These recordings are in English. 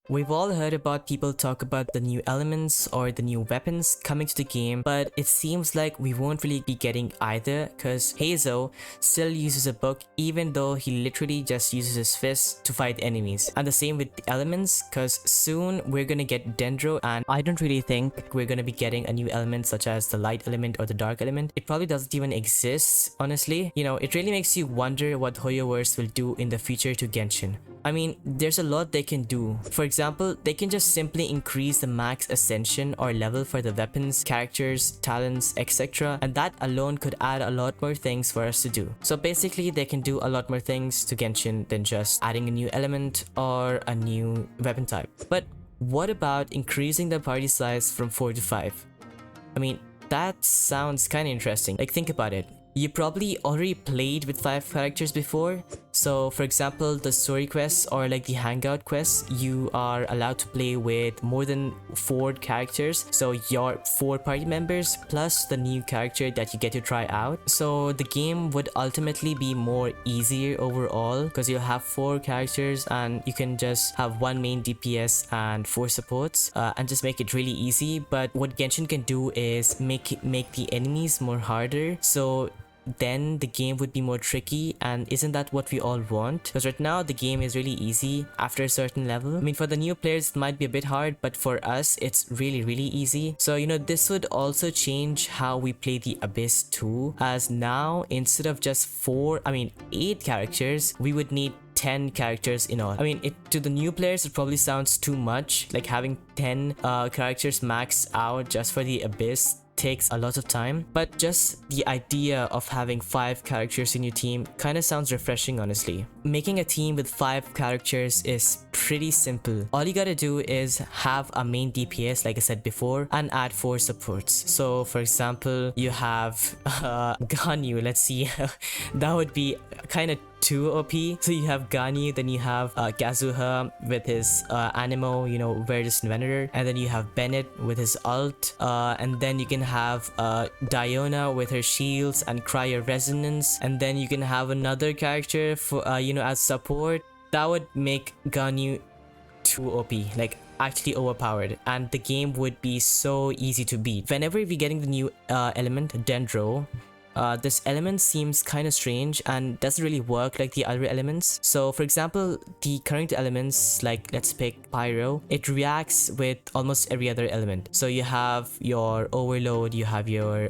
We've all heard about people talk about the new elements or the new weapons coming to the game, but it seems like we won't really be getting either because Hazo still uses a book even though he literally just uses his fists to fight enemies. And the same with the elements, because soon we're gonna get Dendro, and I don't really think we're gonna be getting a new element such as the light element or the dark element. It probably doesn't even exist, honestly. You know, it really makes you wonder what Hoyoverse will do in the future to Genshin. I mean, there's a lot they can do. For example, they can just simply increase the max ascension or level for the weapons, characters, talents, etc. And that alone could add a lot more things for us to do. So basically, they can do a lot more things to Genshin than just adding a new element or a new weapon type. But what about increasing the party size from 4 to 5? I mean, that sounds kinda interesting. Like, think about it. You probably already played with 5 characters before. So for example, the story quests or like the hangout quests, you are allowed to play with more than 4 characters. So your 4 party members plus the new character that you get to try out. So the game would ultimately be more easier overall because you'll have 4 characters and you can just have 1 main DPS and 4 supports and just make it really easy. But what Genshin can do is make the enemies more harder. So then the game would be more tricky, and isn't that what we all want? Because right now the game is really easy after a certain level. I mean, for the new players it might be a bit hard, but for us it's really easy. So you know, this would also change how we play the Abyss too, as now instead of just 8 characters, we would need 10 characters in all. I mean, to the new players it probably sounds too much, like having 10 characters max out just for the Abyss takes a lot of time, but just the idea of having 5 characters in your team kind of sounds refreshing, honestly. Making a team with 5 characters is pretty simple. All you gotta do is have a main DPS like I said before and add 4 supports. So for example, you have Ganyu, let's see, that would be kind of too OP. So you have Ganyu, then you have Kazuha with his Animo, you know, Verdus Venator, and then you have Bennett with his ult, and then you can have Diona with her shields and Cryo Resonance, and then you can have another character for you know, as support. That would make Ganyu too OP, like actually overpowered, and the game would be so easy to beat. Whenever we're getting the new element Dendro, this element seems kind of strange and doesn't really work like the other elements. So for example, the current elements, like let's pick Pyro, it reacts with almost every other element. So you have your Overload, you have your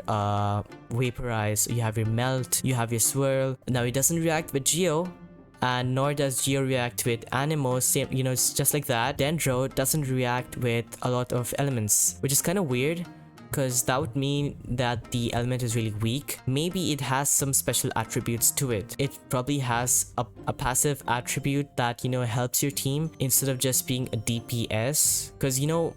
Vaporize, you have your Melt, you have your Swirl. Now it doesn't react with Geo, and nor does Geo react with Animo. Same, you know, it's just like that. Dendro doesn't react with a lot of elements, which is kind of weird, because that would mean that the element is really weak. Maybe it has some special attributes to it. It probably has a passive attribute that, you know, helps your team instead of just being a DPS. Because, you know,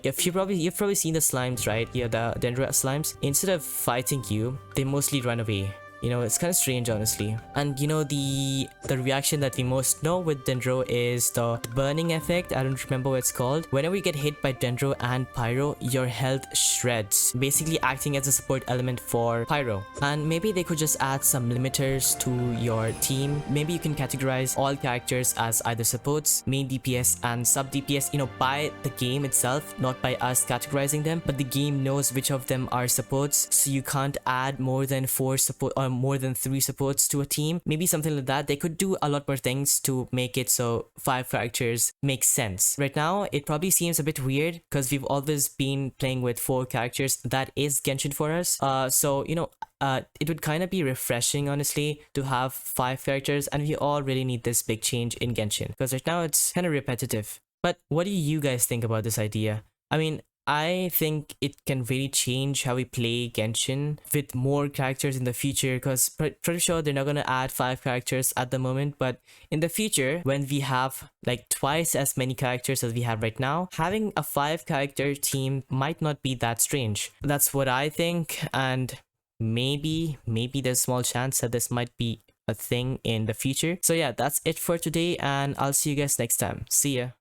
you've probably seen the slimes, right? Yeah, the Dendro slimes. Instead of fighting you, they mostly run away. You know, it's kind of strange, honestly. And you know, the reaction that we most know with Dendro is the burning effect. I don't remember what it's called. Whenever you get hit by Dendro and Pyro, your health shreds, basically acting as a support element for Pyro. And maybe they could just add some limiters to your team. Maybe you can categorize all characters as either supports, main DPS, and sub DPS, you know, by the game itself, not by us categorizing them, but the game knows which of them are supports, so you can't add more than 4 support or more than 3 supports to a team. Maybe something like that. They could do a lot more things to make it so 5 characters makes sense. Right now it probably seems a bit weird because we've always been playing with 4 characters. That is Genshin for us. So you know, it would kind of be refreshing, honestly, to have 5 characters, and we all really need this big change in Genshin because right now it's kind of repetitive. But what do you guys think about this idea? I mean, I think it can really change how we play Genshin with more characters in the future, because pretty sure they're not gonna add 5 characters at the moment, but in the future, when we have like twice as many characters as we have right now, having a 5 character team might not be that strange. That's what I think, and maybe there's a small chance that this might be a thing in the future. So yeah, that's it for today, and I'll see you guys next time. See ya.